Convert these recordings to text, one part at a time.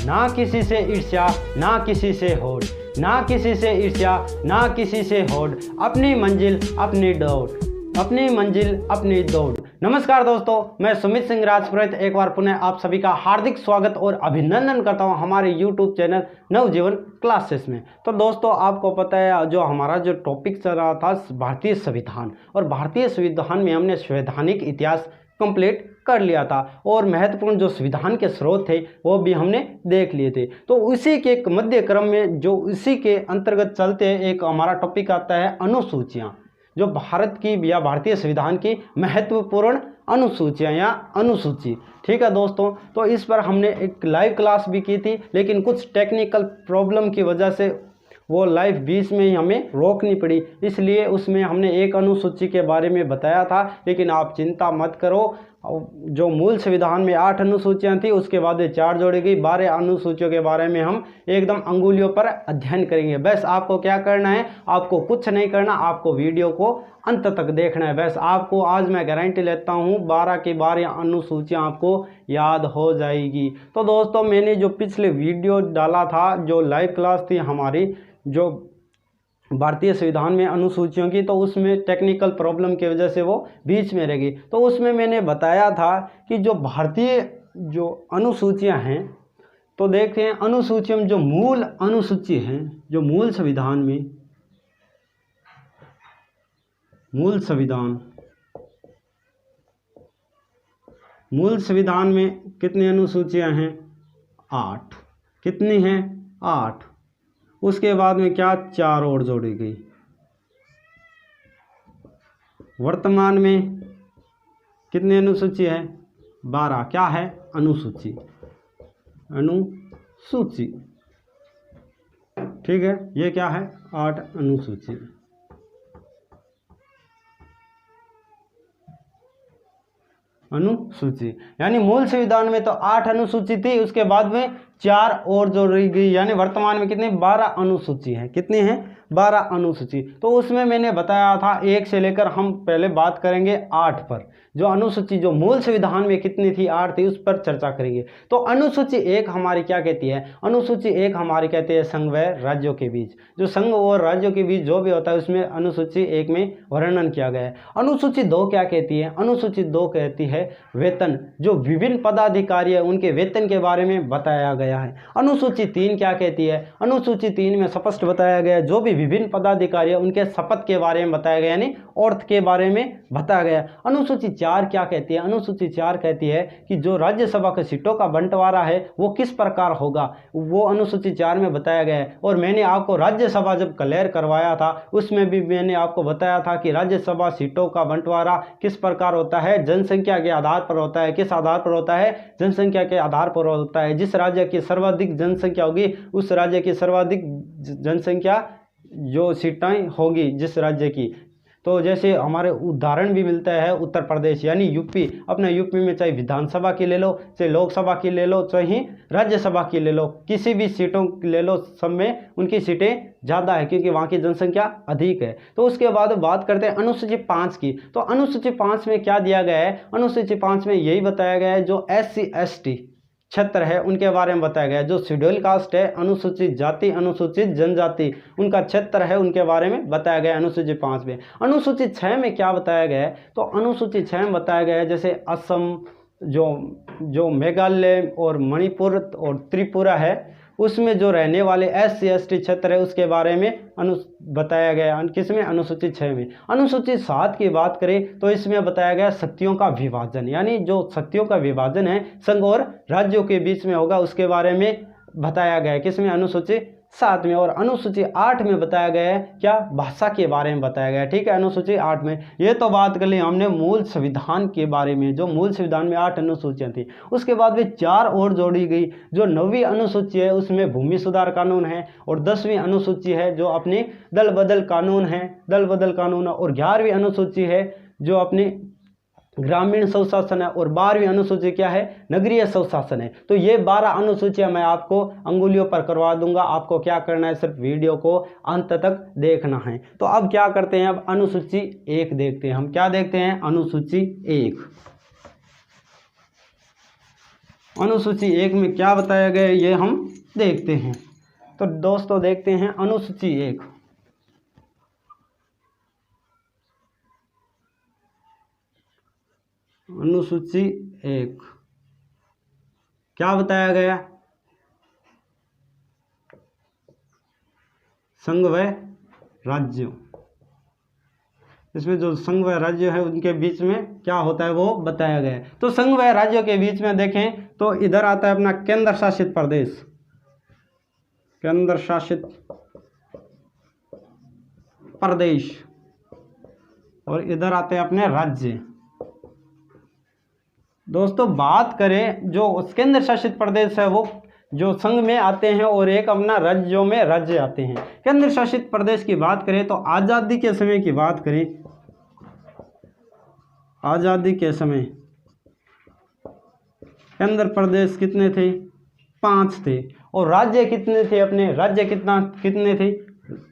ना किसी से ईर्ष्या ना किसी से होड़, ना किसी से ईर्ष्या ना किसी से होड़, अपनी मंजिल अपनी दौड़, अपनी मंजिल अपनी दौड़। नमस्कार दोस्तों, मैं सुमित सिंह राजपुरोहित एक बार पुनः आप सभी का हार्दिक स्वागत और अभिनंदन करता हूं हमारे YouTube चैनल नवजीवन क्लासेस में। तो दोस्तों, आपको पता है जो हमारा जो टॉपिक चल रहा था भारतीय संविधान, और भारतीय संविधान में हमने संवैधानिक इतिहास कंप्लीट कर लिया था और महत्वपूर्ण जो संविधान के स्रोत थे वो भी हमने देख लिए थे। तो उसी के मध्य क्रम में जो इसी के अंतर्गत चलते एक हमारा टॉपिक आता है अनुसूचियाँ, जो भारत की या भारतीय संविधान की महत्वपूर्ण अनुसूचियाँ या अनुसूची। ठीक है दोस्तों, तो इस पर हमने एक लाइव क्लास भी की थी, लेकिन कुछ टेक्निकल प्रॉब्लम की वजह से वो लाइव बीच में ही हमें रोकनी पड़ी, इसलिए उसमें हमने एक अनुसूची के बारे में बताया था। लेकिन आप चिंता मत करो, जो मूल संविधान में 8 अनुसूचियाँ थी उसके बाद 4 जोड़ी गई, 12 अनुसूचियों के बारे में हम एकदम अंगुलियों पर अध्ययन करेंगे। बस आपको क्या करना है, आपको कुछ नहीं करना, आपको वीडियो को अंत तक देखना है। बस आपको आज मैं गारंटी लेता हूँ 12 की 12 अनुसूचियाँ आपको याद हो जाएगी। तो दोस्तों, मैंने जो पिछले वीडियो डाला था, जो लाइव क्लास थी हमारी जो भारतीय संविधान में अनुसूचियों की, तो उसमें टेक्निकल प्रॉब्लम की वजह से वो बीच में रह गई। तो उसमें मैंने बताया था कि जो भारतीय जो अनुसूचियां हैं, तो देखते हैं अनुसूचियों में जो मूल अनुसूची हैं, जो मूल संविधान में मूल संविधान में कितनी अनुसूचियां हैं? 8। कितनी हैं? 8। उसके बाद में क्या 4 और जोड़ी गई। वर्तमान में कितनी अनुसूची है? 12। क्या है? अनुसूची। ठीक है, ये क्या है? 8 अनुसूची। यानी मूल संविधान में तो 8 अनुसूची थी, उसके बाद में 4 और जोड़ी गई, यानी वर्तमान में कितनी? 12 अनुसूची है। कितनी है? 12 अनुसूची। तो उसमें मैंने बताया था 1 से लेकर हम पहले बात करेंगे 8 पर। जो अनुसूची जो मूल संविधान में कितनी थी? 8 थी, उस पर चर्चा करेंगे। तो अनुसूची 1 हमारी क्या कहती है? अनुसूची 1 हमारी कहती है संघ व राज्यों के बीच, जो संघ और राज्यों के बीच जो भी होता है उसमें अनुसूची 1 में वर्णन किया गया है। अनुसूची 2 क्या कहती है? अनुसूची 2 कहती है वेतन, जो विभिन्न पदाधिकारी है उनके वेतन के बारे में बताया गया है। अनुसूची 3 क्या कहती है? अनुसूची 3 में स्पष्ट बताया गया है जो भी विभिन्न पदाधिकारी है उनके शपथ के बारे में बताया गया, यानी अर्थ के बारे में बताया गया। अनुसूची 4 क्या कहती है? अनुसूची 4 कहती है कि जो राज्यसभा की सीटों का बंटवारा है वो किस प्रकार होगा, वो अनुसूची 4 में बताया गया है। और मैंने आपको राज्यसभा जब क्लियर करवाया था उसमें भी मैंने आपको बताया था कि राज्यसभा सीटों का बंटवारा किस प्रकार होता है, जनसंख्या के आधार पर होता है। किस आधार पर होता है? जनसंख्या के आधार पर होता है। जिस राज्य की सर्वाधिक जनसंख्या होगी उस राज्य की सर्वाधिक जनसंख्या जो सीटें होगी जिस राज्य की। तो जैसे हमारे उदाहरण भी मिलता है उत्तर प्रदेश यानी यूपी, अपने यूपी में चाहे विधानसभा की ले लो, चाहे लोकसभा की ले लो, चाहे राज्यसभा की ले लो, किसी भी सीटों की ले लो, सब में उनकी सीटें ज़्यादा है क्योंकि वहाँ की जनसंख्या अधिक है। तो उसके बाद बात करते हैं अनुसूची 5 की। तो अनुसूची 5 में क्या दिया गया है? अनुसूची 5 में यही बताया गया है जो SC ST क्षेत्र है उनके बारे में बताया गया है। जो शेड्यूल कास्ट है, अनुसूचित जाति, अनुसूचित जनजाति, उनका क्षेत्र है उनके बारे में बताया गया है अनुसूची 5 में। अनुसूची 6 में क्या बताया गया है? तो अनुसूची 6 में बताया गया है जैसे असम, जो मेघालय और मणिपुर और त्रिपुरा है उसमें जो रहने वाले SC ST क्षेत्र है उसके बारे में बताया गया। किसमें? अनुसूची 6 में। अनुसूची 7 की बात करें तो इसमें बताया गया शक्तियों का विभाजन, यानी जो शक्तियों का विभाजन है संघ और राज्यों के बीच में होगा उसके बारे में बताया गया है। किसमें? अनुसूची 7 में। और अनुसूची 8 में बताया गया है क्या? भाषा के बारे में बताया गया है। ठीक है, अनुसूची 8 में। ये तो बात कर ली हमने मूल संविधान के बारे में, जो मूल संविधान में 8 अनुसूचियाँ थी। उसके बाद भी 4 और जोड़ी गई। जो 9वीं अनुसूची है उसमें भूमि सुधार कानून है, और 10वीं अनुसूची है जो अपनी दल बदल कानून है, और 11वीं अनुसूची है जो अपनी ग्रामीण स्वशासन है, और 12वीं अनुसूची क्या है? नगरीय स्वशासन है। तो ये 12 अनुसूचियां मैं आपको अंगुलियों पर करवा दूंगा। आपको क्या करना है? सिर्फ वीडियो को अंत तक देखना है। तो अब क्या करते हैं? अब अनुसूची 1 देखते हैं। हम क्या देखते हैं? अनुसूची 1। अनुसूची 1 में क्या बताया गया है ये हम देखते हैं। तो दोस्तों देखते हैं अनुसूची 1। अनुसूची 1 क्या बताया गया? संघ व राज्यों, इसमें जो संघ व राज्य है उनके बीच में क्या होता है वो बताया गया है। तो संघ व राज्यों के बीच में देखें तो इधर आता है अपना केंद्र शासित प्रदेश, केंद्र शासित प्रदेश, और इधर आते हैं अपने राज्य। दोस्तों बात करें जो केंद्र शासित प्रदेश है वो जो संघ में आते हैं और एक अपना राज्यों में राज्य आते हैं। केंद्र शासित प्रदेश की बात करें तो आज़ादी के समय की बात करें, आज़ादी के समय केंद्र प्रदेश कितने थे? 5 थे। और राज्य कितने थे अपने? राज्य कितने थे?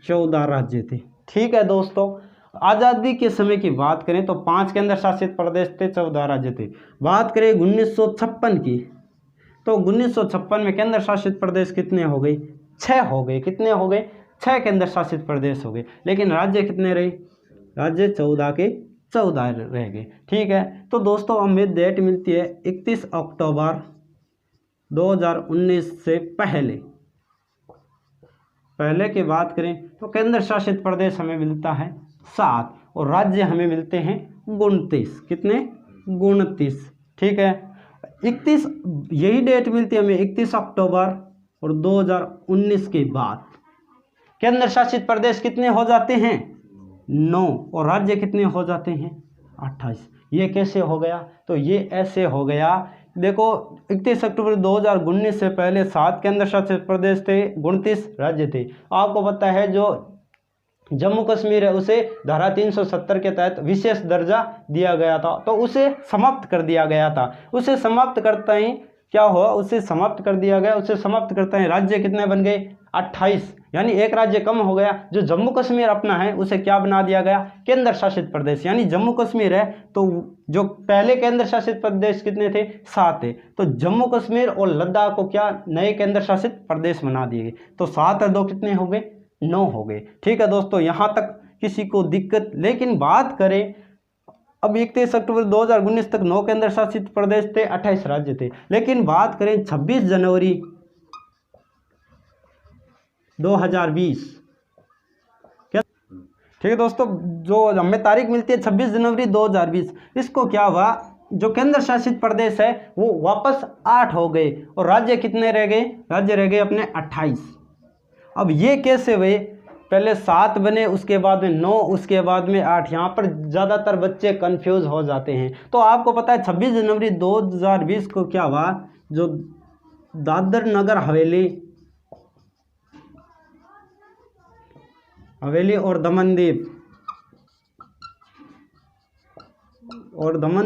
14 राज्य थे। ठीक है दोस्तों, आज़ादी के समय की बात करें तो 5 केंद्र शासित प्रदेश थे, 14 राज्य थे। बात करें 1956 की तो 1956 में केंद्र शासित प्रदेश कितने हो गए? 6 हो गए। कितने हो गए? 6 केंद्र शासित प्रदेश हो गए। लेकिन राज्य कितने रहे? राज्य 14 के 14 रह गए। ठीक है, तो दोस्तों हमें डेट मिलती है 31 अक्टूबर 2019 से पहले की बात करें तो केंद्र शासित प्रदेश हमें मिलता है 7 और राज्य हमें मिलते हैं 29। कितने? 29। ठीक है, 31 यही डेट मिलती है हमें 31 अक्टूबर और 2019 के बाद केंद्र शासित प्रदेश कितने हो जाते हैं? 9 और राज्य कितने हो जाते हैं? 28। ये कैसे हो गया? तो ये ऐसे हो गया, देखो 31 अक्टूबर 2019 से पहले 7 केंद्र शासित प्रदेश थे, 29 राज्य थे। आपको पता है जो जम्मू कश्मीर है उसे धारा 370 के तहत विशेष दर्जा दिया गया था, तो उसे समाप्त कर दिया गया था। उसे समाप्त करता ही क्या हुआ? उसे समाप्त कर दिया गया। उसे समाप्त करता है राज्य कितने बन गए? 28, यानी एक राज्य कम हो गया। जो जम्मू कश्मीर अपना है उसे क्या बना दिया गया? केंद्र शासित प्रदेश। यानी जम्मू कश्मीर है तो जो पहले केंद्र शासित प्रदेश कितने थे? 7 थे। तो जम्मू कश्मीर और लद्दाख को क्या नए केंद्र शासित प्रदेश बना दिए गए। तो 7 और 2 कितने हो गए? 9 हो गए। ठीक है दोस्तों, यहाँ तक किसी को दिक्कत? लेकिन बात करें अब 31 अक्टूबर 2019 तक 9 केंद्र शासित प्रदेश थे, 28 राज्य थे। लेकिन बात करें 26 जनवरी 2020, क्या? ठीक है दोस्तों, जो हमें तारीख मिलती है 26 जनवरी 2020, इसको क्या हुआ? जो केंद्र शासित प्रदेश है वो वापस 8 हो गए और राज्य कितने रह गए? राज्य रह गए अपने 28। अब ये कैसे हुए? पहले 7 बने, उसके बाद में 9, उसके बाद में 8। यहाँ पर ज़्यादातर बच्चे कंफ्यूज हो जाते हैं। तो आपको पता है 26 जनवरी 2020 को क्या हुआ? जो दादर नगर हवेली और दमन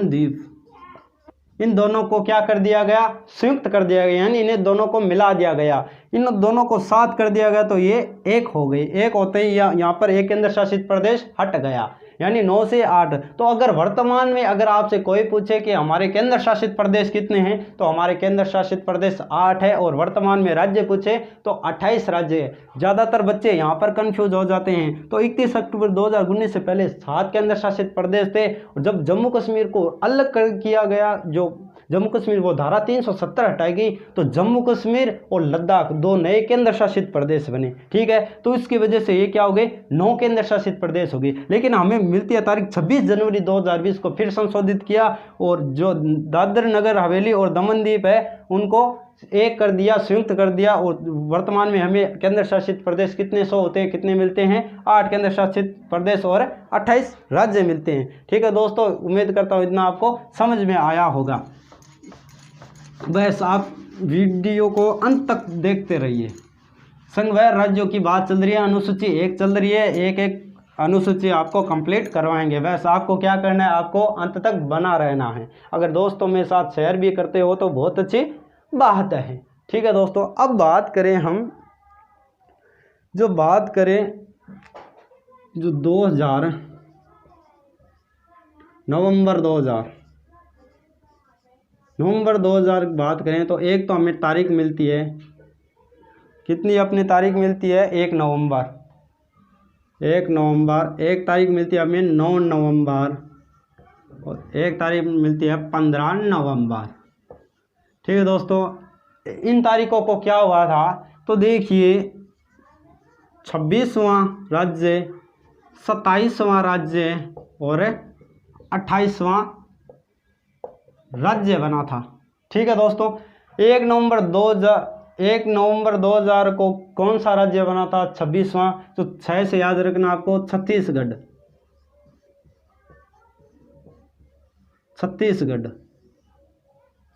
दीप इन दोनों को क्या कर दिया गया? संयुक्त कर दिया गया, यानी इन्हें दोनों को मिला दिया गया। इन दोनों को साथ कर दिया गया तो ये एक हो गई। एक होते ही यहाँ पर एक केंद्र शासित प्रदेश हट गया, यानी 9 से 8। तो अगर वर्तमान में अगर आपसे कोई पूछे कि हमारे केंद्र शासित प्रदेश कितने हैं, तो हमारे केंद्र शासित प्रदेश 8 है और वर्तमान में राज्य पूछे तो 28 राज्य है। ज़्यादातर बच्चे यहाँ पर कंफ्यूज हो जाते हैं। तो 31 अक्टूबर 2019 से पहले 7 केंद्र शासित प्रदेश थे और जब जम्मू कश्मीर को अलग कर किया गया, जो जम्मू कश्मीर वो धारा 370 हटाई गई, तो जम्मू कश्मीर और लद्दाख 2 नए केंद्र शासित प्रदेश बने। ठीक है, तो इसकी वजह से ये क्या हो गए? 9 केंद्र शासित प्रदेश हो गए। लेकिन हमें मिलती है तारीख 26 जनवरी 2020 को फिर संशोधित किया और जो दादर नगर हवेली और दमन दीप है उनको एक कर दिया, संयुक्त कर दिया। और वर्तमान में हमें केंद्र शासित प्रदेश कितने सौ होते हैं? कितने मिलते हैं? 8 केंद्र शासित प्रदेश और 28 राज्य मिलते हैं। ठीक है दोस्तों, उम्मीद करता हूँ इतना आपको समझ में आया होगा। बस आप वीडियो को अंत तक देखते रहिए। संघ व राज्यों की बात चल रही है, अनुसूची 1 चल रही है। एक अनुसूची आपको कंप्लीट करवाएंगे। बस आपको क्या करना है? आपको अंत तक बना रहना है। अगर दोस्तों मेरे साथ शेयर भी करते हो तो बहुत अच्छी बात है। ठीक है दोस्तों, अब बात करें हम जो 2000 नवंबर नवंबर 2000 की बात करें तो एक तो हमें तारीख मिलती है, कितनी अपनी तारीख मिलती है, 1 नवंबर। एक तारीख मिलती है हमें 9 नवंबर और एक तारीख मिलती है 15 नवंबर। ठीक है दोस्तों, इन तारीखों को क्या हुआ था तो देखिए 26वां राज्य, 27वां राज्य और 28वां राज्य बना था। ठीक है दोस्तों, 1 नवंबर 2000 को कौन सा राज्य बना था, 26वां। तो 6 से याद रखना आपको, छत्तीसगढ़।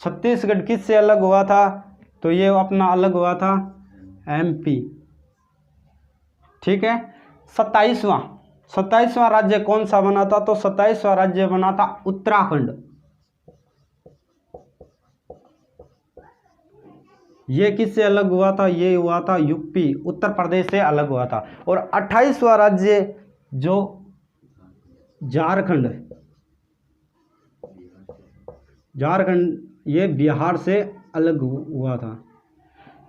छत्तीसगढ़ किससे अलग हुआ था, तो ये अपना अलग हुआ था एमपी। ठीक है, 27वां राज्य कौन सा बना था, तो 27वां राज्य बना था उत्तराखंड। ये किससे अलग हुआ था, ये हुआ था यूपी, उत्तर प्रदेश से अलग हुआ था। और 28वां राज्य जो झारखंड, ये बिहार से अलग हुआ था।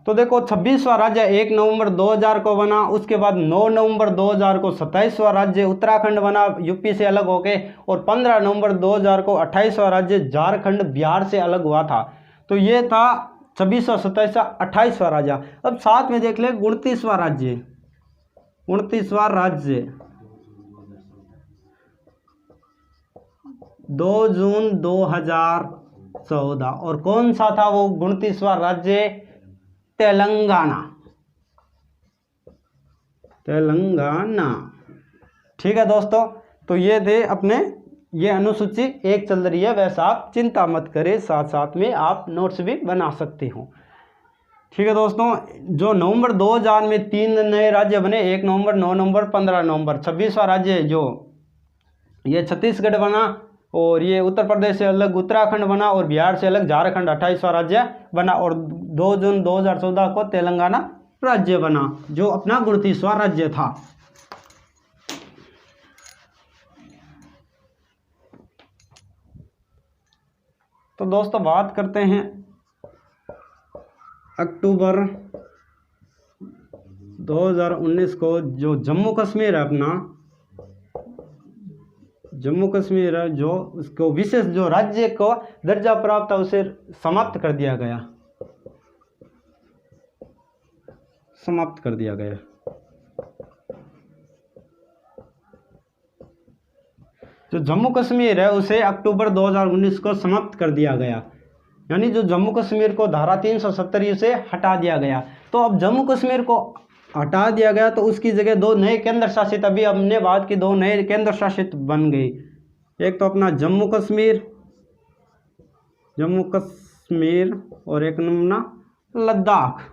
तो देखो 26वां राज्य 1 नवंबर 2000 को बना, उसके बाद 9 नवंबर 2000 को 27वां राज्य उत्तराखंड बना यूपी से अलग होके, और 15 नवंबर 2000 को 28वां राज्य झारखंड बिहार से अलग हुआ था। तो ये था 26वां, 27वां, 28वां राज्य। अब साथ में देख ले 29वां राज्य। 29वां राज्य 2 जून 2014, और कौन सा था वो 29वां राज्य, तेलंगाना। ठीक है दोस्तों, तो ये थे अपने, ये अनुसूची एक चल रही है, वैसा आप चिंता मत करें, साथ साथ में आप नोट्स भी बना सकते हो। ठीक है दोस्तों, जो नवंबर 2000 में 3 नए राज्य बने, 1 नवंबर, 9 नवंबर, 15 नवंबर। 26वां राज्य जो ये छत्तीसगढ़ बना, और ये उत्तर प्रदेश से अलग उत्तराखंड बना, और बिहार से अलग झारखंड 28वां राज्य बना, और 2 जून 2014 को तेलंगाना राज्य बना, जो अपना 29वां राज्य था। तो दोस्तों बात करते हैं अक्टूबर 2019 को, जो जम्मू कश्मीर है अपना, जम्मू कश्मीर है जो, उसको विशेष जो राज्य को दर्जा प्राप्त था उसे समाप्त कर दिया गया। जो जम्मू कश्मीर है उसे अक्टूबर 2019 को समाप्त कर दिया गया, यानी जो जम्मू कश्मीर को धारा 370 से हटा दिया गया। तो अब जम्मू कश्मीर को हटा दिया गया, तो उसकी जगह 2 नए केंद्र शासित, अभी हमने बात की 2 नए केंद्र शासित बन गई। एक तो अपना जम्मू कश्मीर और एक अपना लद्दाख।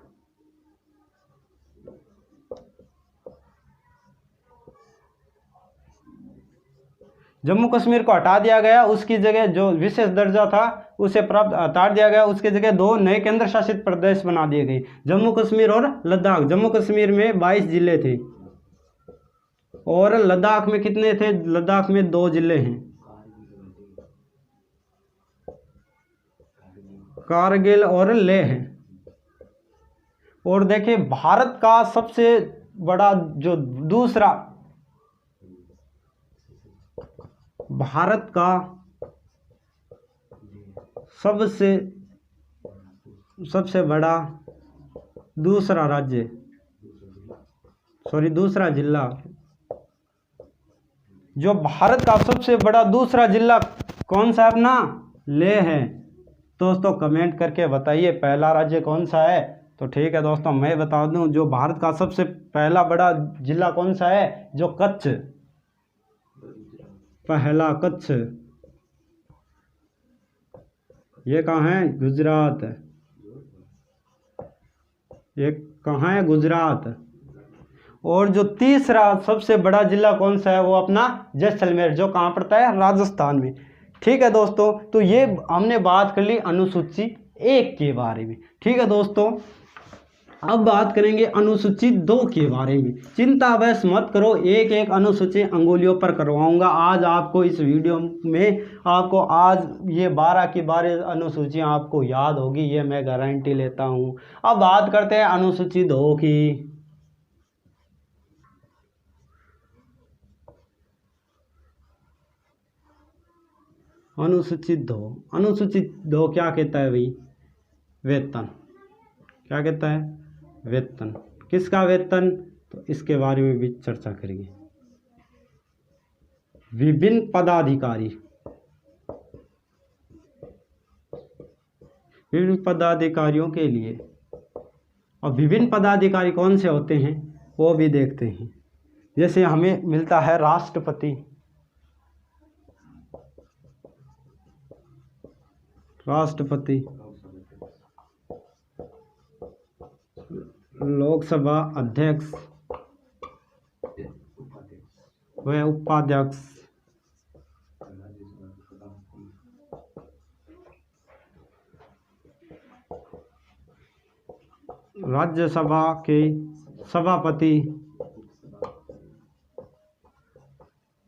जम्मू कश्मीर को हटा दिया गया, उसकी जगह जो विशेष दर्जा था उसे प्राप्त हटा दिया गया, उसकी जगह 2 नए केंद्र शासित प्रदेश बना दिए गए, जम्मू कश्मीर और लद्दाख। जम्मू कश्मीर में 22 जिले थे, और लद्दाख में कितने थे, लद्दाख में 2 जिले हैं, कारगिल और लेह है। और देखिए भारत का सबसे बड़ा जो दूसरा, भारत का सबसे बड़ा दूसरा राज्य, दूसरा जिला, जो भारत का सबसे बड़ा दूसरा जिला कौन सा है अपना, लेह है। दोस्तों कमेंट करके बताइए पहला राज्य कौन सा है। तो ठीक है दोस्तों, मैं बता दूं जो भारत का सबसे पहला बड़ा जिला कौन सा है, जो कच्छ, पहला कच्छ, ये कहाँ है, गुजरात। ये कहाँ है, गुजरात। और जो तीसरा सबसे बड़ा जिला कौन सा है, वो अपना जैसलमेर, जो कहाँ पड़ता है, राजस्थान में। ठीक है दोस्तों, तो ये हमने बात कर ली अनुसूची 1 के बारे में। ठीक है दोस्तों, अब बात करेंगे अनुसूची 2 के बारे में। चिंता बस मत करो, एक एक अनुसूची अंगुलियों पर करवाऊंगा आज आपको इस वीडियो में। आपको आज ये 12 की 12 अनुसूचियाँ आपको याद होगी, ये मैं गारंटी लेता हूँ। अब बात करते हैं अनुसूची 2 की। अनुसूची 2 क्या कहता है भाई? वेतन। क्या कहता है? वेतन। किसका वेतन? तो इसके बारे में भी चर्चा करेंगे। विभिन्न पदाधिकारी, विभिन्न पदाधिकारियों के लिए, और विभिन्न पदाधिकारी कौन से होते हैं वो भी देखते हैं। जैसे हमें मिलता है राष्ट्रपति, लोकसभा अध्यक्ष व उपाध्यक्ष, राज्यसभा के सभापति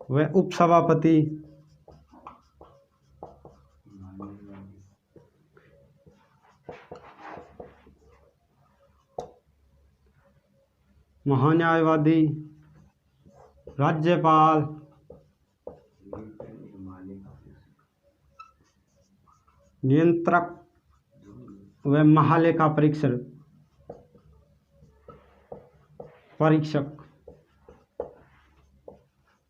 व उपसभापति, महान्यायवादी, राज्यपाल, नियंत्रक व महालेखा परीक्षक।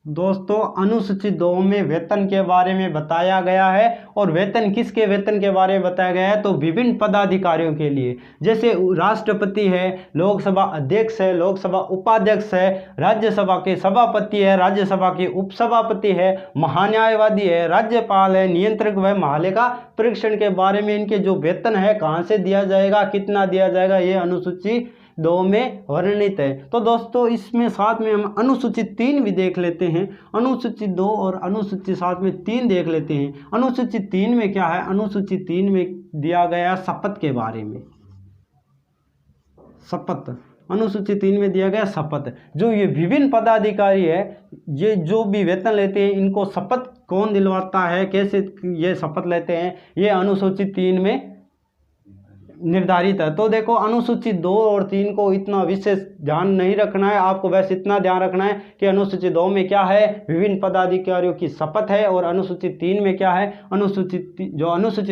दोस्तों अनुसूची 2 में वेतन के बारे में बताया गया है, और वेतन किसके वेतन के बारे में बताया गया है? तो विभिन्न पदाधिकारियों के लिए। जैसे राष्ट्रपति है, लोकसभा अध्यक्ष है, लोकसभा उपाध्यक्ष है, राज्यसभा के सभापति है, राज्यसभा के उपसभापति है, महान्यायवादी है, राज्यपाल है, नियंत्रक व महालेखा परीक्षण के बारे में इनके जो वेतन है, कहाँ से दिया जाएगा, कितना दिया जाएगा, ये अनुसूची 2 में वर्णित है। तो दोस्तों इसमें साथ में हम अनुसूची 3 भी देख लेते हैं। अनुसूची 2 और अनुसूची साथ में 3 देख लेते हैं। अनुसूची 3 में क्या है? अनुसूची 3 में दिया गया शपथ के बारे में। शपथ, अनुसूची 3 में दिया गया शपथ। जो ये विभिन्न पदाधिकारी है, ये जो भी वेतन लेते हैं, इनको शपथ कौन दिलवाता है, कैसे ये शपथ लेते हैं, ये अनुसूची 3 में निर्धारित है। तो देखो अनुसूची 2 और 3 को इतना विशेष ध्यान नहीं रखना है आपको, बस इतना ध्यान रखना है कि अनुसूची 2 में क्या है? विभिन्न पदाधिकारियों की शपथ है, और अनुसूची 3 में क्या है? अनुसूची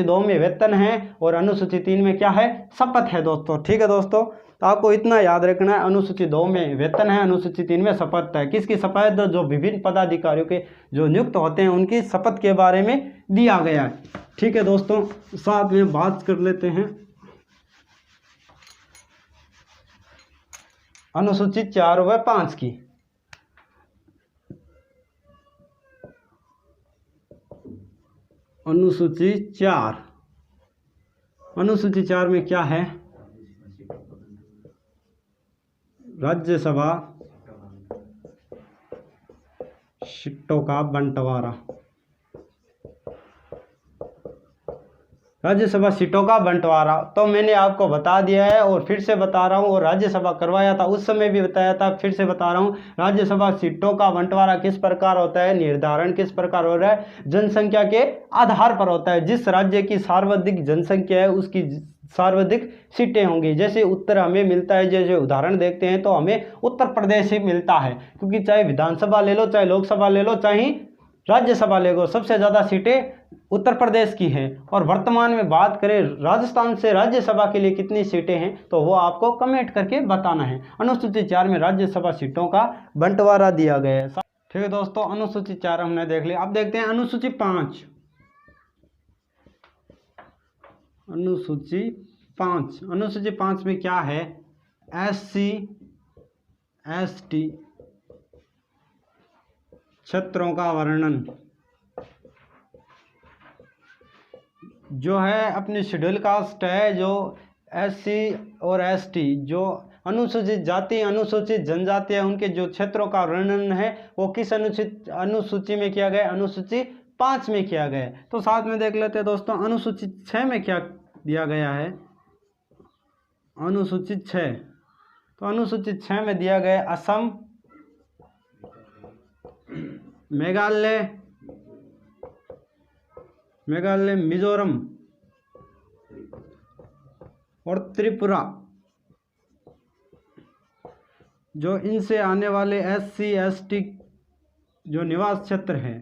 2 में वेतन है, और अनुसूची 3 में क्या है? शपथ है दोस्तों। ठीक है दोस्तों, तो आपको इतना याद रखना है, अनुसूची 2 में वेतन है, अनुसूची 3 में शपथ है। किसकी शपथ? जो विभिन्न पदाधिकारियों के जो नियुक्त होते हैं उनकी शपथ के बारे में दिया गया है। ठीक है दोस्तों, साथ में बात कर लेते हैं अनुसूची 4 व 5 की। अनुसूची 4, अनुसूची 4 में क्या है? राज्यसभा सीटों का बंटवारा। राज्यसभा सीटों का बंटवारा तो मैंने आपको बता दिया है, और फिर से बता रहा हूँ, और राज्यसभा करवाया था उस समय भी बताया था, फिर से बता रहा हूँ। राज्यसभा सीटों का बंटवारा किस प्रकार होता है, निर्धारण किस प्रकार हो रहा है? जनसंख्या के आधार पर होता है। जिस राज्य की सर्वाधिक जनसंख्या है उसकी सर्वाधिक सीटें होंगी। जैसे उत्तर हमें मिलता है, जैसे उदाहरण देखते हैं तो हमें उत्तर प्रदेश ही मिलता है, क्योंकि चाहे विधानसभा ले लो, चाहे लोकसभा ले लो, चाहे राज्यसभा ले लो, सबसे ज़्यादा सीटें उत्तर प्रदेश की हैं। और वर्तमान में बात करें राजस्थान से राज्यसभा के लिए कितनी सीटें हैं, तो वो आपको कमेंट करके बताना है। अनुसूची 4 में राज्यसभा सीटों का बंटवारा दिया गया है। ठीक है दोस्तों, अनुसूची 4 हमने देख लिया। अब देखते हैं अनुसूची 5। अनुसूची 5 में क्या है? SC ST क्षेत्रों का वर्णन। जो है अपनी शेड्यूल कास्ट है, जो SC और ST जो अनुसूचित जाति अनुसूचित जनजाति है, उनके जो क्षेत्रों का वर्णन है वो किस अनुसूची में किया गया? अनुसूची 5 में किया गया है। तो साथ में देख लेते हैं दोस्तों अनुसूची 6 में क्या दिया गया है। अनुसूची 6 तो अनुसूची 6 में दिया गया असम, मेघालय, मिजोरम और त्रिपुरा, जो इनसे आने वाले SC ST जो निवास क्षेत्र है।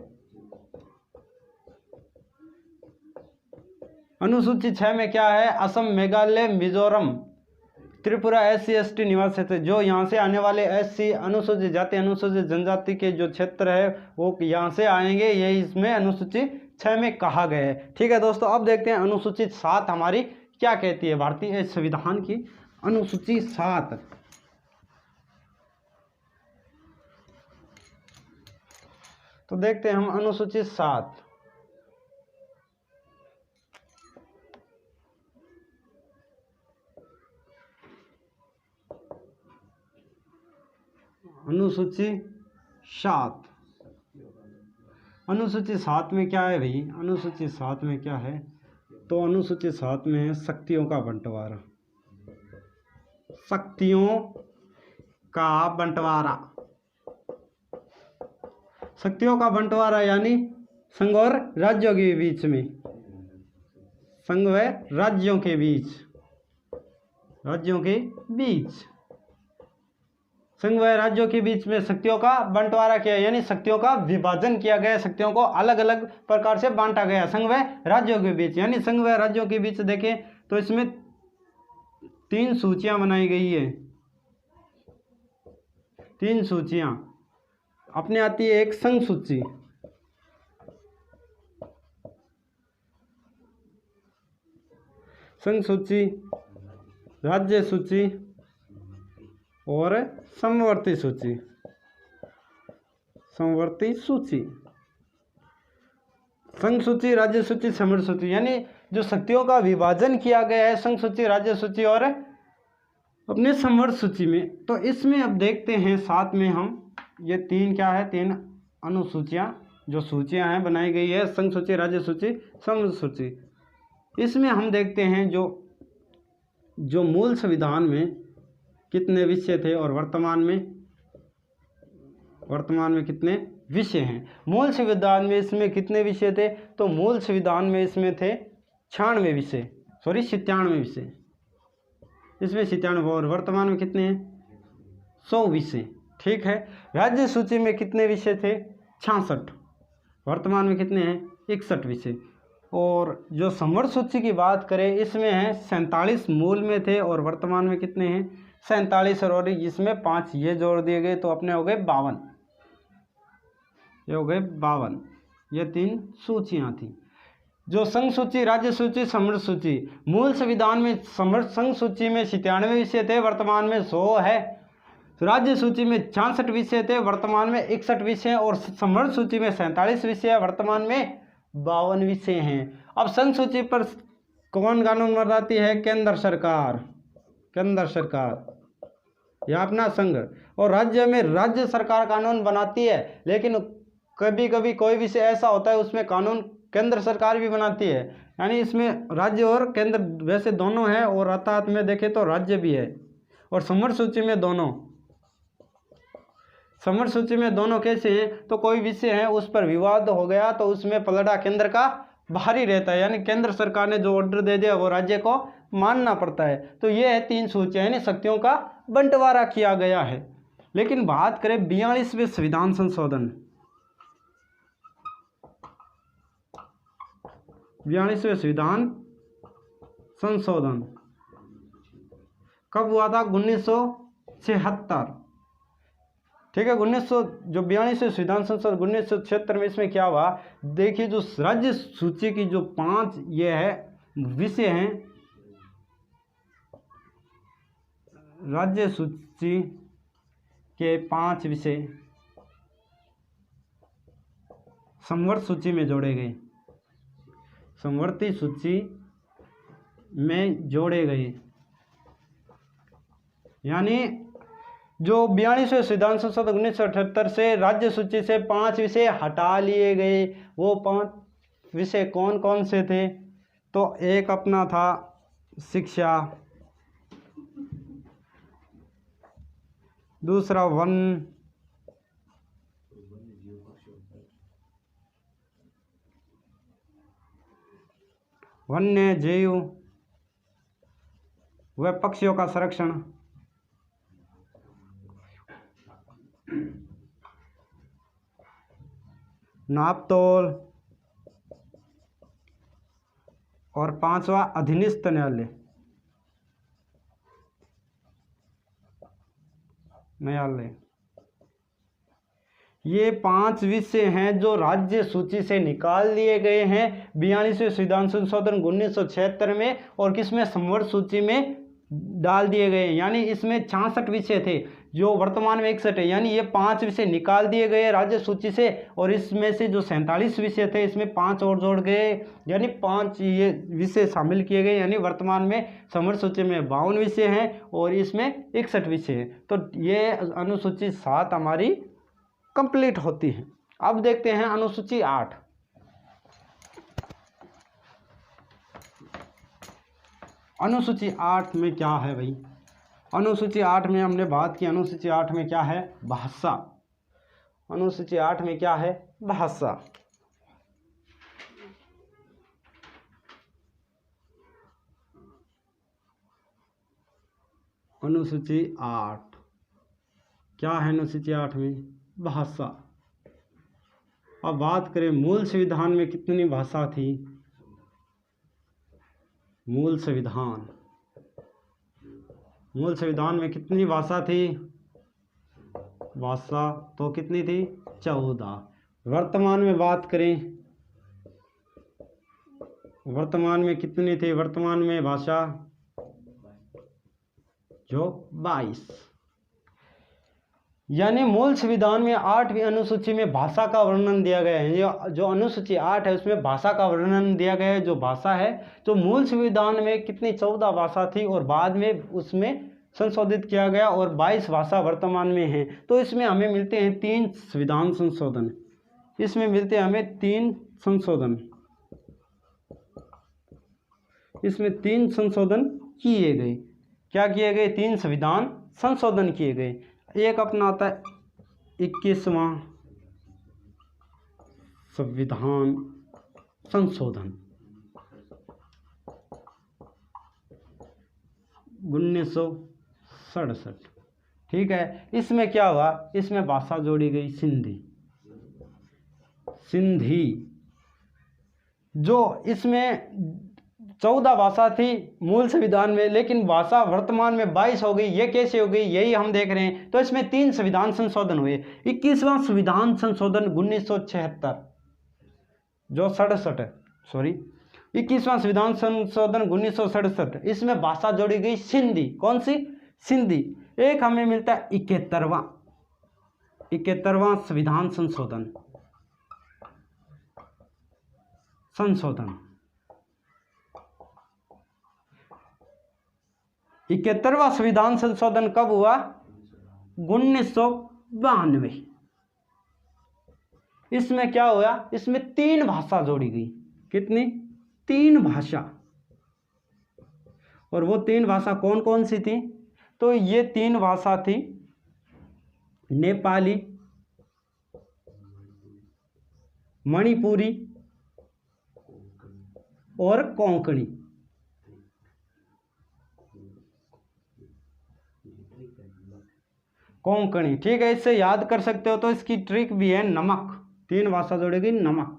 अनुसूची 6 में क्या है? असम, मेघालय, मिजोरम, त्रिपुरा SC ST निवास क्षेत्र। जो यहाँ से आने वाले SC अनुसूचित जाति अनुसूचित जनजाति के जो क्षेत्र है वो यहाँ से आएंगे, ये इसमें अनुसूची 6 में कहा गया है। ठीक है दोस्तों, अब देखते हैं अनुसूची 7 हमारी क्या कहती है भारतीय संविधान की। अनुसूची 7 तो देखते हैं हम अनुसूची 7। अनुसूची 7, अनुसूची 7 में क्या है भाई? अनुसूची 7 में क्या है? तो अनुसूची 7 में है शक्तियों का बंटवारा। शक्तियों का बंटवारा, शक्तियों का बंटवारा यानी संघ और राज्यों के बीच में, संघ व राज्यों के बीच, संघ व राज्यों के बीच में शक्तियों का बंटवारा किया, यानी शक्तियों का विभाजन किया गया, शक्तियों को अलग अलग प्रकार से बांटा गया संघ व राज्यों के बीच। यानी संघ व राज्यों के बीच देखें तो इसमें 3 सूचियां बनाई गई है। 3 सूचियां अपने आती है। एक संघ सूची, राज्य सूची और समवर्ती सूची। संघ सूची, राज्य सूची, समवर्ती सूची, यानी जो शक्तियों का विभाजन किया गया है संघ सूची, राज्य सूची और अपने समवर्ती सूची में। तो इसमें अब देखते हैं साथ में हम ये 3 क्या है? 3 अनुसूचियां जो सूचियां हैं बनाई गई है, संघ सूची, राज्य सूची, समवर्ती सूची। इसमें हम देखते हैं जो मूल संविधान में कितने विषय थे और वर्तमान में कितने विषय हैं। मूल संविधान में इसमें कितने विषय थे? तो मूल संविधान में इसमें थे 97 विषय, इसमें 97, और वर्तमान में कितने हैं? 100 विषय। ठीक है। राज्य सूची में कितने विषय थे? 66, वर्तमान में कितने हैं? 61 विषय। और जो समवर्ती सूची की बात करें इसमें है 47 मूल में थे और वर्तमान में कितने हैं? 47, और इसमें 5 ये जोड़ दिए गए तो अपने हो गए 52, ये हो गए 52। ये 3 सूचियां थी। जो संघ सूची, राज्य सूची, समवर्ती सूची, मूल संविधान में संघ सूची में 97 विषय थे, वर्तमान में 100 है। राज्य सूची में 66 विषय थे, वर्तमान में 61 विषय, और समवर्ती सूची में 47 विषय, वर्तमान में 52 विषय हैं। अब संघ सूची पर कौन कानून बनाती है? केंद्र सरकार या अपना संघ। और राज्य में राज्य सरकार कानून बनाती है, लेकिन कभी कभी कोई विषय ऐसा होता है उसमें कानून केंद्र सरकार भी बनाती है, यानी इसमें राज्य और केंद्र वैसे दोनों हैं, और अर्थात में देखें तो राज्य भी है। और समवर्ती सूची में दोनों कैसे हैं? तो कोई विषय है उस पर विवाद हो गया तो उसमें पलड़ा केंद्र का भारी रहता है, यानी केंद्र सरकार ने जो ऑर्डर दे दिया वो राज्य को मानना पड़ता है। तो ये है 3 सूचियां, यानी शक्तियों का बंटवारा किया गया है। लेकिन बात करें 42वें संविधान संशोधन, 42वें संविधान संशोधन कब हुआ था? 1976। ठीक है, 42वें संविधान संशोधन 1976 में। इसमें क्या हुआ? देखिए, जो राज्य सूची की जो 5 ये है विषय हैं, राज्य सूची के 5 विषय समवर्ती सूची में जोड़े गए, समवर्ती सूची में जोड़े गए। यानी जो 42वें संविधान संशोधन 1978 से राज्य सूची से 5 विषय हटा लिए गए। वो 5 विषय कौन कौन से थे? तो एक अपना था शिक्षा, दूसरा वन्य जीव व पक्षियों का संरक्षण। नापतोल। और पांचवा अधीनस्थ न्यायालय। ये 5 विषय हैं जो राज्य सूची से निकाल लिए गए हैं 42वें संविधान संशोधन 1976 में, और किसमें, संवर्ग सूची में डाल दिए गए। यानी इसमें 66 विषय थे जो वर्तमान में 61 है, यानी ये 5 विषय निकाल दिए गए राज्य सूची से, और इसमें से जो 47 विषय थे इसमें 5 और जोड़ गए, यानी 5 ये विषय शामिल किए गए। यानी वर्तमान में संवर्ग सूची में 52 विषय हैं और इसमें 61 विषय हैं। तो ये अनुसूची 7 हमारी कंप्लीट होती है। अब देखते हैं अनुसूची 8। अनुसूची 8 में क्या है भाई? अनुसूची 8 में हमने बात की, अनुसूची 8 में क्या है? भाषा। अनुसूची 8 में क्या है? भाषा। अनुसूची 8 क्या है? अनुसूची 8 में भाषा। अब बात करें मूल संविधान में कितनी भाषा थी? मूल संविधान में कितनी भाषा थी? भाषा तो कितनी थी? 14। वर्तमान में बात करें, वर्तमान में कितनी थी? वर्तमान में भाषा जो 22। यानी मूल संविधान में 8वीं अनुसूची में भाषा का वर्णन दिया गया है। जो अनुसूची 8 है उसमें भाषा का वर्णन दिया गया है। जो भाषा है तो मूल संविधान में कितनी 14 भाषा थी और बाद में उसमें संशोधित किया गया और 22 भाषा वर्तमान में है। तो इसमें हमें मिलते हैं 3 संविधान संशोधन। इसमें मिलते हैं हमें 3 संशोधन। इसमें 3 संशोधन किए गए। क्या किए गए? 3 संविधान संशोधन किए गए। एक अपना आता है 21वां संविधान संशोधन 1967। ठीक है, इसमें क्या हुआ? इसमें भाषा जोड़ी गई सिंधी। जो इसमें 14 भाषा थी मूल संविधान में, लेकिन भाषा वर्तमान में 22 हो गई। ये कैसे हो गई? यही हम देख रहे हैं। तो इसमें 3 संविधान संशोधन हुए। 21वां संविधान संशोधन 1976 जो 21वां संविधान संशोधन 1967, इसमें भाषा जोड़ी गई सिंधी। कौन सी? सिंधी। एक हमें मिलता है 71वां संविधान संशोधन 71वां संविधान संशोधन कब हुआ? 1992। इसमें क्या हुआ? इसमें 3 भाषा जोड़ी गई। कितनी? 3 भाषा। और वो 3 भाषा कौन कौन सी थी? तो ये 3 भाषा थी नेपाली, मणिपुरी और कोंकणी। कोंकणी, ठीक है, इससे याद कर सकते हो। तो इसकी ट्रिक भी है नमक। 3 भाषा जोड़ेगी नमक।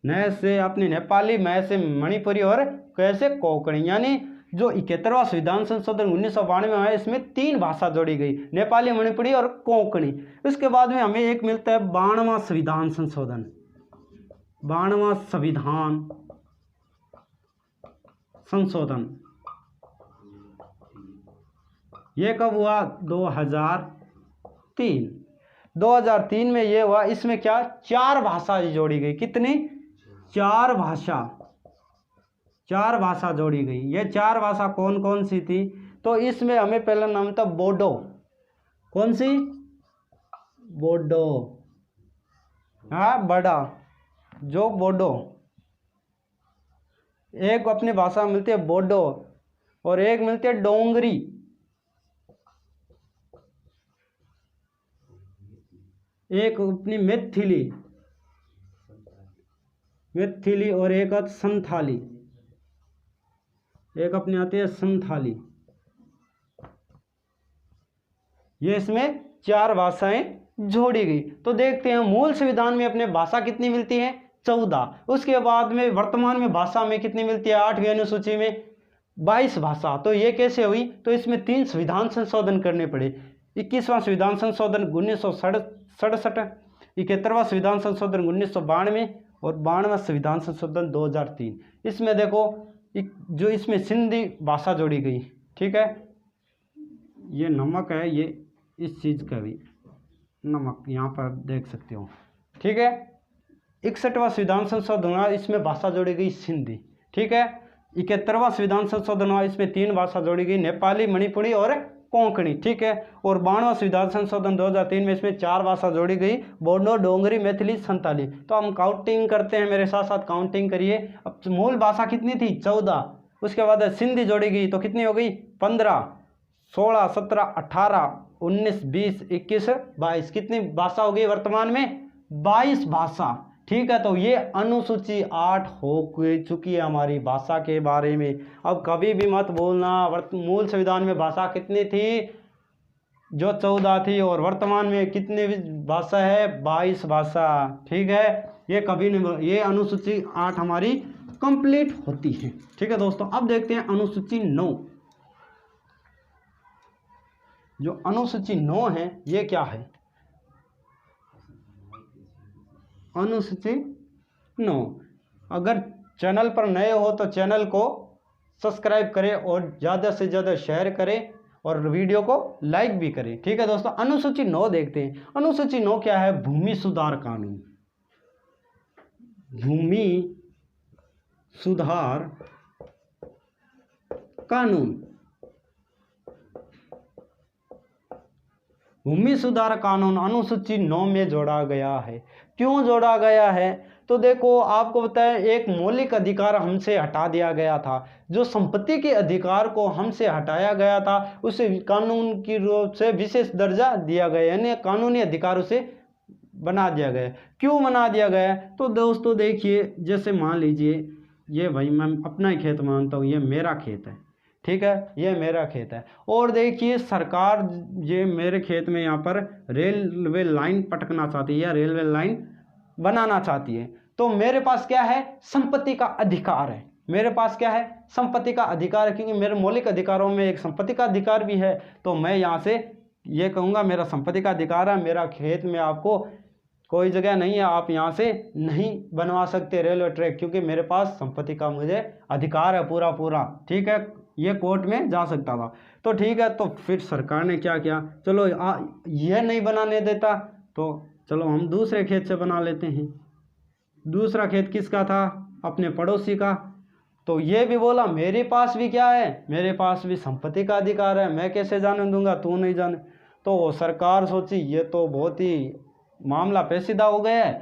नए से अपनी नेपाली, मैं से मणिपुरी और कैसे कोंकणी। यानी जो 71वां संविधान संशोधन 1992 में है इसमें 3 भाषा जोड़ी गई, नेपाली, मणिपुरी और कोंकणी। इसके बाद में हमें एक मिलता है 92वां संविधान संशोधन। 92वां संविधान संशोधन ये कब हुआ? 2003। 2003 में ये हुआ। इसमें क्या? 4 भाषा जोड़ी गई। कितनी? 4 भाषा। 4 भाषा जोड़ी गई। ये 4 भाषा कौन कौन सी थी? तो इसमें हमें पहला नाम था बोडो। कौन सी? बोडो। हाँ, बड़ा जो बोडो। एक अपनी भाषा मिलती है बोडो और एक मिलती है डोंगरी। एक अपनी मैथिली और एक संथाली, एक अपनी आती है संथाली। ये इसमें 4 भाषाएं जोड़ी गई। तो देखते हैं मूल संविधान में अपने भाषा कितनी मिलती है, 14। उसके बाद में वर्तमान में भाषा में कितनी मिलती है, 8वीं अनुसूची में 22 भाषा। तो ये कैसे हुई, तो इसमें 3 संविधान संशोधन करने पड़े। 21वां संविधान संशोधन 1967, 71वां संविधान संशोधन 1992 और 92वां संविधान संशोधन 2003। इसमें देखो जो इसमें सिंधी भाषा जोड़ी गई, ठीक है। ये नमक है, ये इस चीज़ का भी नमक यहाँ पर देख सकते हो, ठीक है। 61वां संविधान संशोधन हुआ, इसमें भाषा जोड़ी गई सिंधी, ठीक है। 71वां संविधान संशोधन हुआ, इसमें 3 भाषा जोड़ी गई, नेपाली, मणिपुरी और कोंकणी, ठीक है। और 92वां संविधान संशोधन 2003 में इसमें 4 भाषा जोड़ी गई, बोडो, डोंगरी, मैथिली, संताली। तो हम काउंटिंग करते हैं, मेरे साथ साथ काउंटिंग करिए। अब मूल भाषा कितनी थी, 14। उसके बाद सिंधी जोड़ी गई तो कितनी हो गई, 15, 16, 17, 18, 19, 20, 21, 22। कितनी भाषा हो गई वर्तमान में, 22 भाषा, ठीक है। तो ये अनुसूची 8 हो चुकी है हमारी भाषा के बारे में। अब कभी भी मत बोलना मूल संविधान में भाषा कितनी थी, जो 14 थी, और वर्तमान में कितनी भाषा है, 22 भाषा, ठीक है। ये कभी नहीं, ये अनुसूची 8 हमारी कंप्लीट होती है, ठीक है दोस्तों। अब देखते हैं अनुसूची 9। जो अनुसूची 9 है ये क्या है, अनुसूची 9। अगर चैनल पर नए हो तो चैनल को सब्सक्राइब करें और ज़्यादा से ज़्यादा शेयर करें और वीडियो को लाइक भी करें, ठीक है दोस्तों। अनुसूची 9 देखते हैं। अनुसूची 9 क्या है, भूमि सुधार कानून। भूमि सुधार कानून, भूमि सुधार कानून अनुसूची 9 में जोड़ा गया है। क्यों जोड़ा गया है, तो देखो आपको बताएं, एक मौलिक अधिकार हमसे हटा दिया गया था। जो संपत्ति के अधिकार को हमसे हटाया गया था उसे कानून की रूप से विशेष दर्जा दिया गया, यानी कानूनी अधिकार उसे बना दिया गया। क्यों बना दिया गया, तो दोस्तों देखिए, जैसे मान लीजिए ये भाई मैं अपना ही खेत मानता हूँ, ये मेरा खेत है, ठीक है, ये मेरा खेत है। और देखिए सरकार ये मेरे खेत में यहाँ पर रेलवे लाइन पटकना चाहती है या रेलवे लाइन बनाना चाहती है। तो मेरे पास क्या है, संपत्ति का अधिकार है। मेरे पास क्या है, संपत्ति का अधिकार है, क्योंकि मेरे मौलिक अधिकारों में एक संपत्ति का अधिकार भी है। तो मैं यहाँ से ये कहूँगा मेरा संपत्ति का अधिकार है, मेरा खेत में आपको कोई जगह नहीं है, आप यहाँ से नहीं बनवा सकते रेलवे ट्रैक, क्योंकि मेरे पास संपत्ति का मुझे अधिकार है पूरा, ठीक है। ये कोर्ट में जा सकता था, तो ठीक है। तो फिर सरकार ने क्या किया, चलो यह नहीं बनाने देता तो चलो हम दूसरे खेत से बना लेते हैं। दूसरा खेत किसका था, अपने पड़ोसी का। तो ये भी बोला मेरे पास भी क्या है, मेरे पास भी संपत्ति का अधिकार है, मैं कैसे जाने दूंगा, तू नहीं जाने। तो सरकार सोची ये तो बहुत ही मामला पेचीदा हो गया है,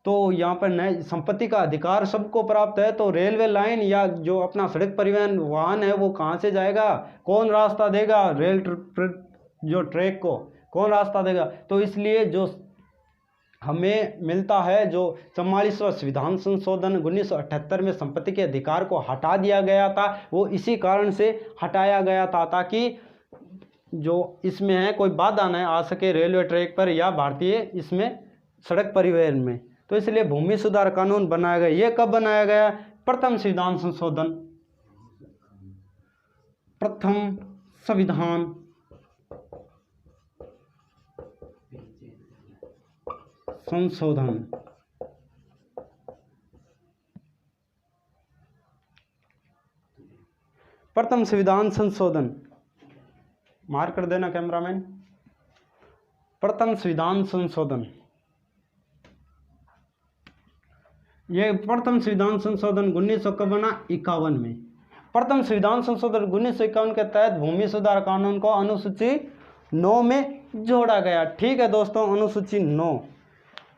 तो यहाँ पर नए संपत्ति का अधिकार सबको प्राप्त है, तो रेलवे लाइन या जो अपना सड़क परिवहन वाहन है वो कहाँ से जाएगा, कौन रास्ता देगा, जो ट्रैक को कौन रास्ता देगा। तो इसलिए जो हमें मिलता है, जो 44वां संविधान संशोधन 1978 में संपत्ति के अधिकार को हटा दिया गया था, वो इसी कारण से हटाया गया था, ताकि जो इसमें है कोई बाधा न आ सके रेलवे ट्रैक पर या भारतीय इसमें सड़क परिवहन में। तो इसलिए भूमि सुधार कानून बनाया गया। ये कब बनाया गया, प्रथम संविधान संशोधन, प्रथम संविधान संशोधन, प्रथम संविधान संशोधन, मार्क कर देना कैमरामैन। प्रथम संविधान संशोधन, ये प्रथम संविधान संशोधन 1951 में। प्रथम संविधान संशोधन 1951 के तहत भूमि सुधार कानून को अनुसूची 9 में जोड़ा गया। ठीक है दोस्तों, अनुसूची 9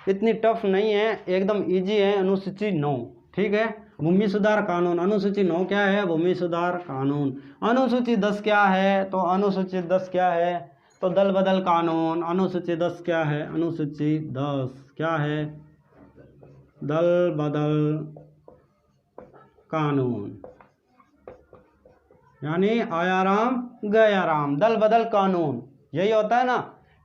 इतनी टफ नहीं है, एकदम इजी है अनुसूची 9। ठीक है, भूमि सुधार कानून अनुसूची 9 क्या है, भूमि सुधार कानून। अनुसूची 10 क्या है, तो अनुसूची 10 क्या है, तो दल बदल कानून, अनुसूची 10 क्या है, अनुसूची 10 क्या है, दल बदल कानून, यानी आया राम गया राम, दल बदल कानून यही होता है ना।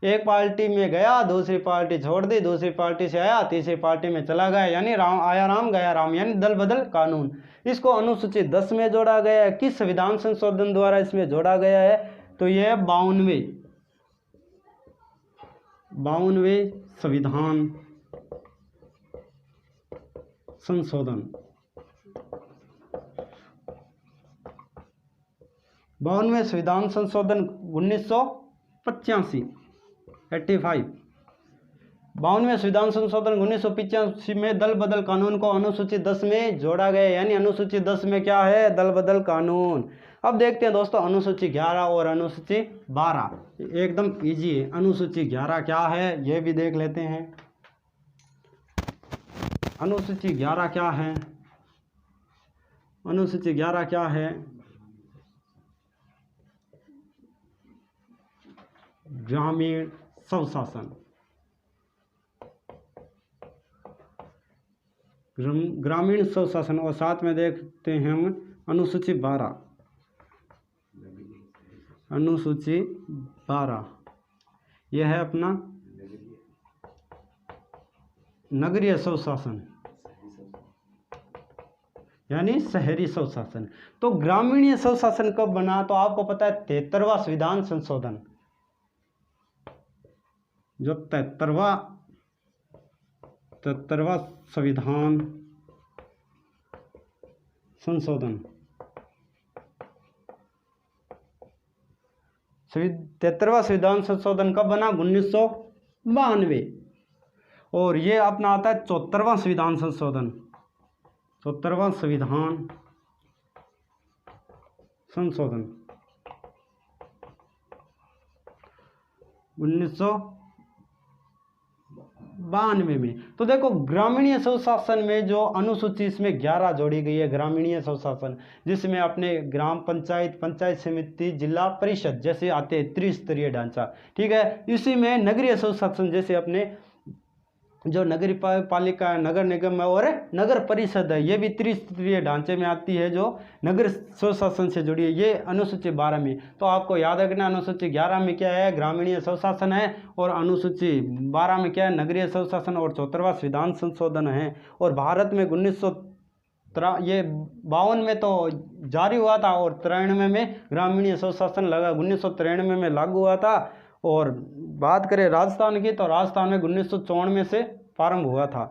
एक पार्टी में गया, दूसरी पार्टी छोड़ दी, दूसरी पार्टी से आया, तीसरी पार्टी में चला गया, यानी राम आया राम गया राम, यानी दल बदल कानून। इसको अनुसूची 10 में जोड़ा गया है। किस संविधान संशोधन द्वारा इसमें जोड़ा गया है, तो यह 52वें संविधान संशोधन, 52वें संविधान संशोधन 1985, 85, 52वें संविधान संशोधन 1985 में दल बदल कानून को अनुसूची 10 में जोड़ा गया, यानी अनुसूची 10 में क्या है, दल बदल कानून। अब देखते हैं दोस्तों अनुसूची 11 और अनुसूची 12, एकदम इजी है। अनुसूची 11 क्या है ये भी देख लेते हैं। अनुसूची 11 क्या है, अनुसूची 11 क्या है, ग्रामीण स्वशासन, ग्रामीण स्वशासन। और साथ में देखते हैं हम अनुसूची 12, अनुसूची 12 यह है अपना नगरीय स्वशासन, यानी शहरी स्वशासन। तो ग्रामीण स्वशासन कब बना, तो आपको पता है 73वां संविधान संशोधन, जो 73वां संविधान संशोधन, 73वां संविधान संशोधन कब बना, 1992। और ये अपना आता है 74वां संविधान संशोधन, 74वां संविधान संशोधन 1992 में। तो देखो ग्रामीणीय स्वशासन में जो अनुसूची इसमें 11 जोड़ी गई है, ग्रामीणीय स्वशासन, जिसमें अपने ग्राम पंचायत, पंचायत समिति, जिला परिषद जैसे आते हैं त्रिस्तरीय ढांचा, ठीक है। इसी में नगरीय स्वशासन जैसे अपने जो नगर पालिका, नगर निगम और नगर परिषद है, ये भी त्रिस्तरीय ढांचे में आती है, जो नगर स्वशासन से जुड़ी है, ये अनुसूची 12 में। तो आपको याद रखना अनुसूची 11 में क्या है, ग्रामीणीय स्वशासन है, और अनुसूची 12 में क्या है, नगरीय स्वशासन और 74वां संविधान संशोधन है। और भारत में 1952 में तो जारी हुआ था, और 93 में ग्रामीणीय स्वशासन लगा, 1993 में लागू हुआ था। और बात करें राजस्थान की, तो राजस्थान में 1994 से प्रारंभ हुआ था,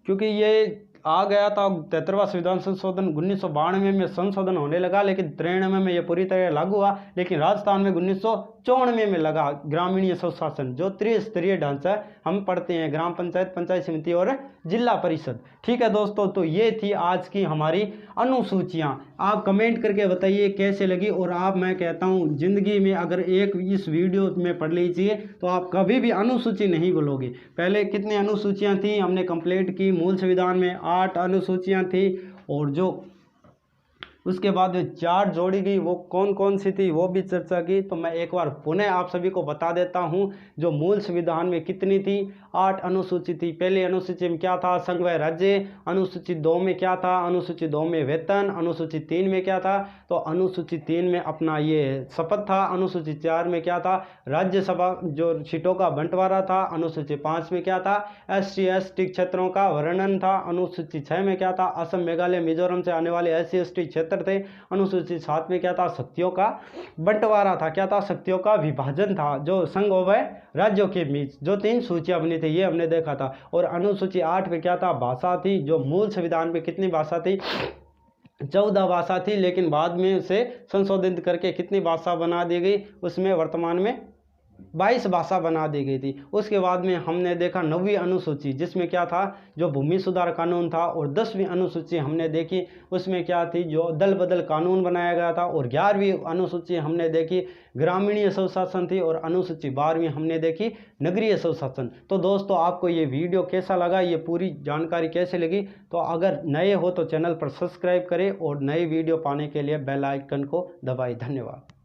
क्योंकि ये आ गया था 73वां संविधान संशोधन 1992 में संशोधन होने लगा, लेकिन 93 में ये पूरी तरह लागू हुआ। लेकिन राजस्थान में 1994 में लगा ग्रामीणीय स्वशासन, जो त्रिस्तरीय ढांचा हम पढ़ते हैं, ग्राम पंचायत, पंचायत समिति और जिला परिषद, ठीक है दोस्तों। तो ये थी आज की हमारी अनुसूचियां। आप कमेंट करके बताइए कैसे लगी। और आप, मैं कहता हूँ जिंदगी में अगर एक इस वीडियो में पढ़ लीजिए तो आप कभी भी अनुसूची नहीं भूलोगे। पहले कितनी अनुसूचियां थी हमने कंप्लीट की, मूल संविधान में 8 अनुसूचियां थी, और जो उसके बाद में 4 जोड़ी गई, वो कौन कौन सी थी वो भी चर्चा की। तो मैं एक बार पुनः आप सभी को बता देता हूं, जो मूल संविधान में कितनी थी, 8 अनुसूची थी। पहली अनुसूची में क्या था, संघ व राज्य। अनुसूची 2 में क्या था, अनुसूची 2 में वेतन। अनुसूची 3 में क्या था, तो अनुसूची 3 में अपना ये शपथ था। अनुसूची 4 में क्या था, राज्यसभा जो सीटों का बंटवारा था। अनुसूची 5 में क्या था, SC ST क्षेत्रों का वर्णन था। अनुसूची 6 में क्या था, असम, मेघालय, मिजोरम से आने वाले SC ST क्षेत्र थे। अनुसूची 7 में क्या था, शक्तियों का बंटवारा था। क्या था, शक्तियों का विभाजन था, जो संघ व राज्यों के बीच जो 3 सूचियां बनी थी, ये हमने देखा था। और अनुसूची 8 में क्या था, भाषा थी। जो मूल संविधान में कितनी भाषा थी, 14 भाषा थी, लेकिन बाद में उसे संशोधित करके कितनी भाषा बना दी गई, उसमें वर्तमान में 22 भाषा बना दी गई थी। उसके बाद में हमने देखा 9वीं अनुसूची, जिसमें क्या था, जो भूमि सुधार कानून था। और 10वीं अनुसूची हमने देखी, उसमें क्या थी, जो दल बदल कानून बनाया गया था। और 11वीं अनुसूची हमने देखी, ग्रामीणीय स्वशासन थी। और अनुसूची 12वीं हमने देखी, नगरीय स्वशासन। तो दोस्तों आपको ये वीडियो कैसा लगा, ये पूरी जानकारी कैसे लगी, तो अगर नए हो तो चैनल पर सब्सक्राइब करें और नए वीडियो पाने के लिए बेल आइकन को दबाएं। धन्यवाद।